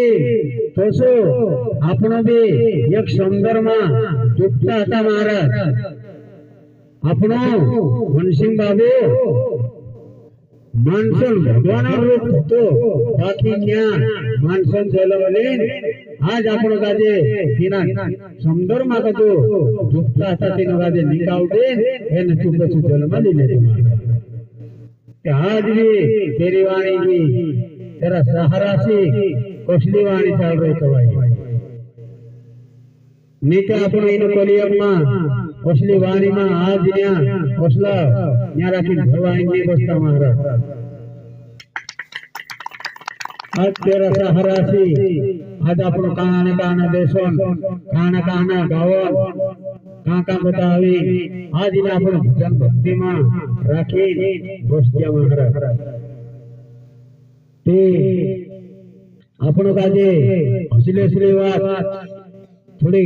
तोसो आपनो भी एक सुंदर में डूबता था महाराज आपनो मनसिंह बाबू मानसन भगवान रूप तो बाकी क्या मानसन चलवले आज आपनो काजे तीना सुंदर में कतो डूबता था तीनो काजे निकाल दे एने चुप जन्म ले ले आज भी तेरी वाणी की तेरा सहारा से कसली वाणी चल रही तो भाई नीचे अपने इन कलियुग में कसली वाणी में आज न्या कसला न्या राखी भगवान की बस्ता महाराज आज तेरा सहारा से आज अपनो काना देशों काना गावों काका बतावी आज इन अपनो भजन भक्ति में राखी बस्तिया महाराज ते अपनो काजे हसले बात थोड़ी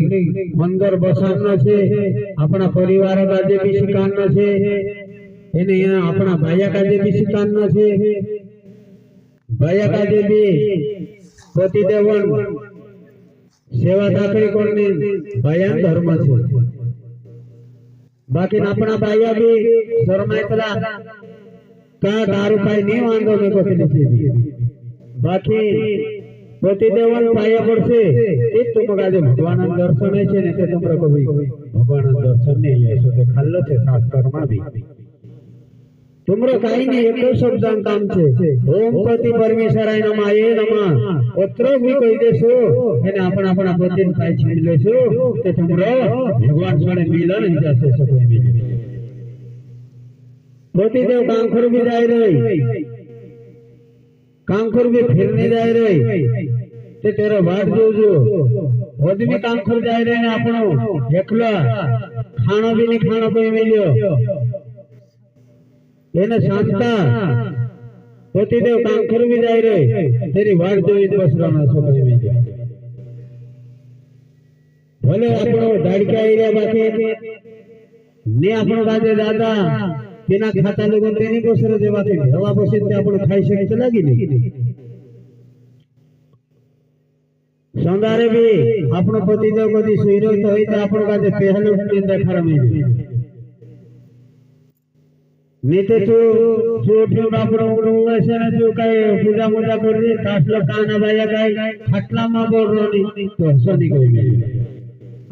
मंदर बसावना छे अपना परिवार काजे भी शिकाना छे एने अपना भाया काजे भी शिकाना छे भाया काजे भी पति देवन सेवा दाखली करनी भाया धर्म छे बाकी अपना भाया भी शर्मायतला का दारू पाई नहीं वांधो में कोतली छे बाकी पति देवन पाया पड़से एक तुम काजे भगवान दर्शन है छे ने ते तुमरा को भी भगवान दर्शन नहीं है सो ते खाल्लो छे शास्त्र में भी तुमरो काई नहीं एक शब्द काम छे ओम पति परमेश्वराय नमः ये नमः ओत्रो भी कहि देसो एने अपना पति ने पाई छीन लेसो ते तुमरो भगवान सने मिलन ही जासे सको मिले पति देव कांखर भी जाय रही कांखर भी फिरने जाय रही ते तेरा बात जो आदमी कांखर जाय रहे ने आपनो एकला खाना भी नहीं खाना कोई मिलियो एने शांता पति देव कांखर भी जाय रहे तेरी बात जो बसराना सो कोई मिलियो भले आपनो दाड़के आई रे बाकी ने आपनो काजे दादा तेना खाता लोग तेनी बसरे जेवाती हवा बसे ते आपनो खाई सके लागी नहीं संदारे भी आपनो पति देव कदी सुइरो तो होई ते आपनो काजे पहले दिन देखा में नीते तो जो आपनो ऐसे ने जो काई पूजा मुजा कर दी कासलो काना भाया काई खटला में बोल रोनी तो सनी कोई नहीं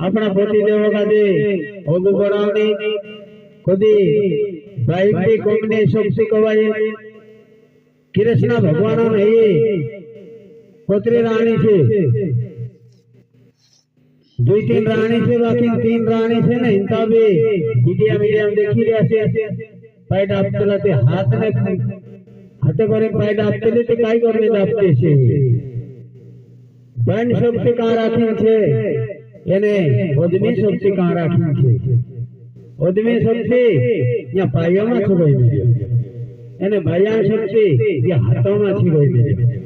अपना पति देव काजे ओगु बनावनी कदी भाई भी कोमने शक्ति कवाई कृष्ण भगवान नहीं पुत्री रानी से दो तीन रानी से बाकी तीन रानी से ना इनका भी मीडिया देखी रहे से पैड आपतला ते हाथ ने हाथे करे पैड आपतले ते काय करने दापते से बन शक्ति का राखी छे एने ओदमी शक्ति का राखी छे ओदमी शक्ति या पायो में छुई मिलियो एने भया शक्ति या हाथों में छुई मिलियो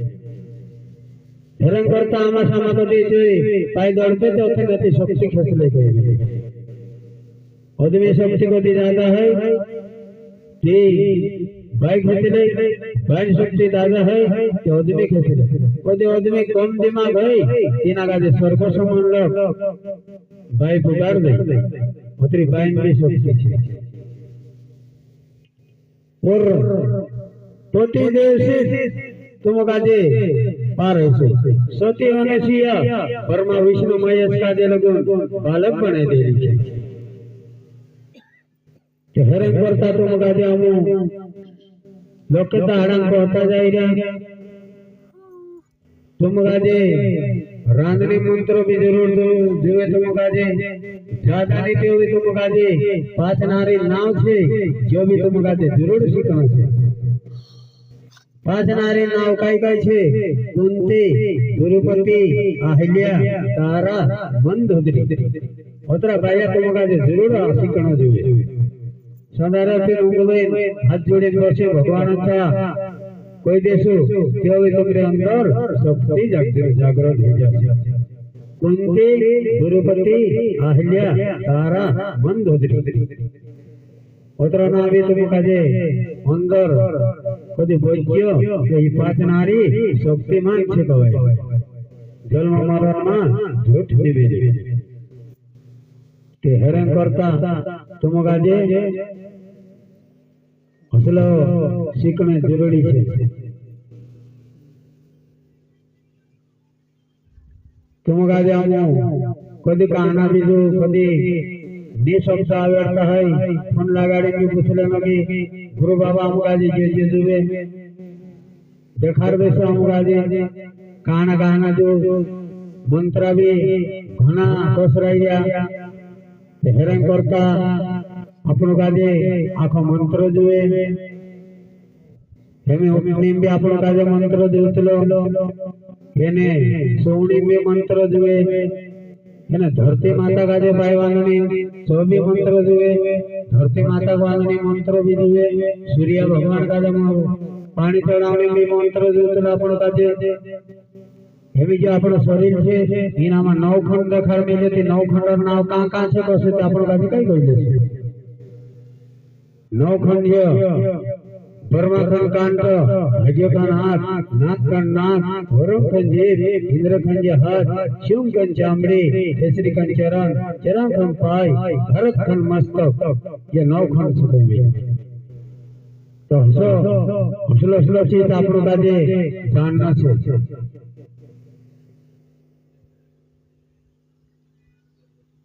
હેરાન કરતા આમાં સામા કદી જોઈ પાય दौड़ते तो उठे गति शक्ति खेच ले गई आदमी शक्ति को दी ज्यादा है कि बाइक खेच ले बाइक शक्ति ज्यादा है कि आदमी खेच ले कोई आदमी कम दिमाग है तीना का स्वर्ग समान लोग बाइक उतार दे उतरी बाइक भी शक्ति है और प्रति देश तुम काजे पार है सती होने सिया परमा विष्णु महेश काजे लगन बालक बने दे रही है कि हेरन करता तुम काजे हमू लोकता हड़न को होता जाए रहा तुम काजे रांधनी मंत्रों भी जरूर जुए तुम काजे ज्यादा नहीं तो भी तुम काजे 5 नारी नाव छे जो भी तुम काजे जरूर सीखना छे 5 नारी नाव काई काई छे कुंती गुरुपति अहिल्या तारा मंदोदरी ओतरा बाया तुम काजे जरूर सीखना जुए सदारती उंगले हाथ जोड़े बसे भगवानचा कोई देशो तेवे तुमरे अंदर शक्ति जागृत हो जाए कुंती गुरुपति अहिल्या तारा मंदोदरी ओतरा ना भी तुम काजे अंदर कदी बोज्यो के 5 नारी शक्तिमान छे कवाय जन्म मरण में झूठ निवे के हैरान करता तुम काजे असलो सीखने जरूरी छे तुम काजे हमू कदी कहना बीजू कदी ने शब्द आवड़ता है फोन लगाड़ी के पूछले मगी गुरु बाबा हमकाजी जे जुवे देखार बेसा हमकाजी कहना जो मंत्र भी घना कसराइया हैरान करता આપણો કાજે આખો મંત્ર જોવે એમે ઓમની બે આપણો કાજે મંત્ર જોતલો એને સોવણી બે મંત્ર જોવે એને ધરતી માતા કાજે પાયવાની તો બી મંત્ર જોવે ધરતી માતા વાળની મંત્ર બી જોવે સૂર્ય ભગવાન કાજે પાણી ચડાવણી બી મંત્ર જોતલો આપણો કાજે એવી જે આપણો શરીર છે એનામાં 9 ખંડ દેખાડ મેલેતી 9 ખંડ નાવ કાં છે કશે તે આપણો કાજે કઈ ગઈ છે 9 खंड परमाखंड कांड हजो का हाथ नाक का नाक वरुण का जीभ इंद्र का हाथ शिव का चामड़ी केसरी का चरण चरण का पाय भरत का मस्तक ये 9 खंड छुपे तो हसलो चीज आपनो काजे जानना छे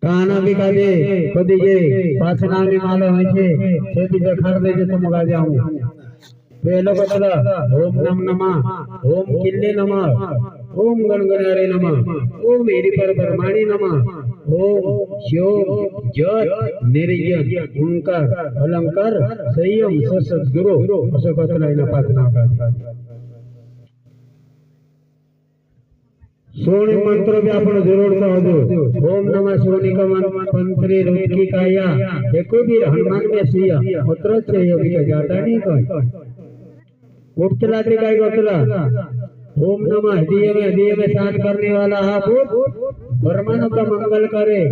काना भी काजे कदी जे पाछना में मालो होय छे से भी देखाड़ दे जे तुम काजे आऊं पहलो बतला ओम नम नमः ओम किल्ले नमः ओम गणगणारे नमः ओम मेरी पर ब्रह्माणी नमः ओम शिव जत निर्जन ओंकार अलंकार संयम सद्गुरु असो कतलायना पातना काजे सोनी मंत्र भी आपने जरूर कहो ओम नमः सोनी का मंत्री रुचि काया देखो भी हनुमान में सिया पुत्र से योगी का जाता नहीं कोई उठला त्रिकाय गोतला ओम नमः हृदय में शांत करने वाला हा भूत ब्रह्मांड का मंगल करे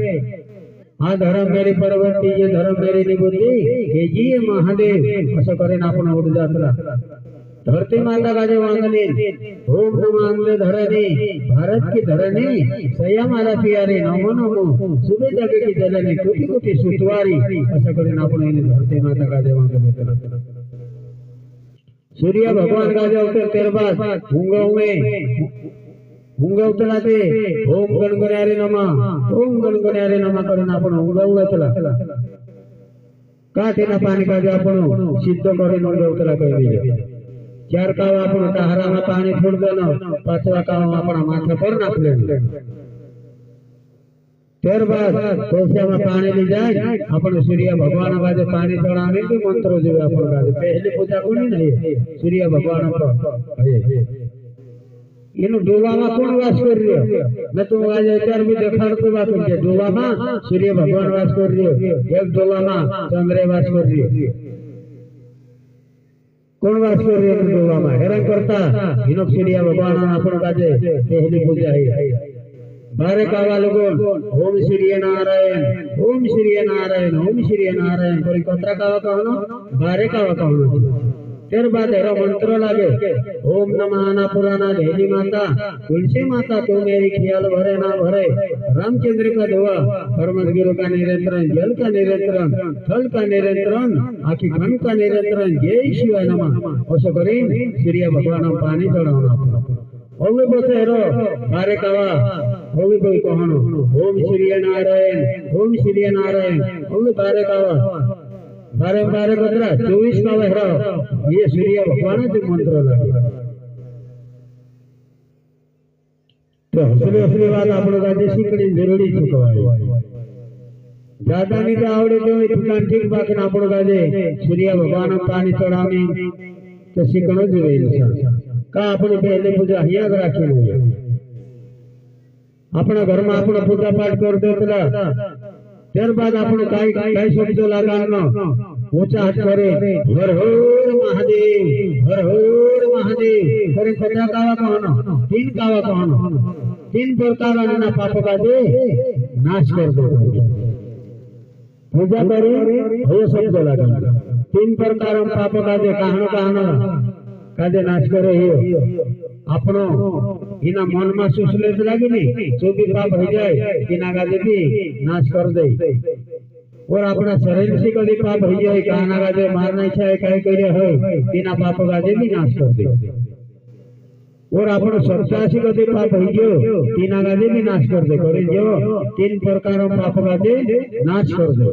हाँ धर्म मेरी परवर्ती ये धर्म मेरी निबुद्धि हे जी महादेव असो करे ना अपना उठ जातला धरती माता का जो वांगली ओम नमः अंगे धरणी भारत की धरणी सया माला प्यारे नमो नमो सुबह जगे की जलनी कोटि कोटि सुतवारी ऐसा करना अपने धरती माता का जो वांगली सूर्य भगवान का जो अवतार तेरे बाद हुंगा उतलाते ओम गणगणारे नमः करना अपने हुंगा उतला काठे ना पानी का जो अपनो सिद्ध करे हुंगा उतला कर दिया 4 काव આપણો તાહરામાં પાણી છોડ દેનો 5વા કાવ આપણા માથા પર નાખ લેનો ત્યારબાદ કોસિયામાં પાણી લઈ જાય આપણો સૂર્ય ભગવાન બાજુ પાણી ચડાવે કે મંત્રો જોવે આપણો બાજુ પહેલી પૂજા કોની નહીં સૂર્ય ભગવાન પર એનું ડોવામાં કોણ વાસ કરી રહ્યો મેં તો આજે અત્યાર બી દેખાડતો વાત છે ડોવામાં સૂર્ય ભગવાન વાસ કરી રહ્યો એક ડોવામાં ચંદ્ર વાસ કરી રહ્યો कोण वास करे डोळामा हैरान करता हिनोक्षिडिया भगवान आपण काजे पहली पूजा है बारे कावा लोगों ओम श्री नारायण ओम श्री नारायण ओम श्री नारायण कोई कतरा कावा कहनो बारे कावा कहनो तेर बाद एरो मंत्र लागे ओम नमः अन्नपूर्णा देवी माता तुलसी माता तू मेरी ख्याल भरे ना भरे रामचंद्र का दुआ परमगिरु का निरंतरण जल का निरंतरण थल का निरंतरण आखी घन का निरंतरण जय शिवाय नमः ओसो करी श्री भगवान पानी चढ़ावना ओवे बसे एरो बारे कावा ओवे कोई कहनो ओम श्री नारायण ओवे बारे कावा बारे बारे कतरा 24 का वहरा ये सूर्य भगवान के मंत्र लगे तो असली बात आप लोग आज सीखनी जरूरी चुकवाई ज्यादा नहीं तो आवड़े तो इतना ठीक बात ना आप लोग आज सूर्य भगवान पानी चढ़ाने तो सीखनो जरूरी है का अपने पहले पूजा हिया राखी नहीं अपना घर में अपना पूजा पाठ कर देतला ત્યારબાદ આપણો કાઈ શબ્દ લાગાનો ઊંચા હાથ કરે હર હર મહાદેવ કરે કથા કાવા કહનો तीन कावा कहनो तीन प्रकार पाप का दे नाश कर दो पूजा करी ये शब्द लागानो तीन प्रकार पाप का दे कहनो कादे नाश करे ये अपनो इना मन में सुसलेत लागे नहीं जो भी पाप हो जाए इना कादे भी नाश कर दे और अपना शरीर से कभी पाप हो जाए कहना कादे मारना इच्छा है कहीं करे हो इना पाप कादे भी नाश कर दे और अपनो सत्ता से कभी पाप हो गयो इना कादे भी नाश कर दे करे जो तीन प्रकार पाप कादे नाश कर दे।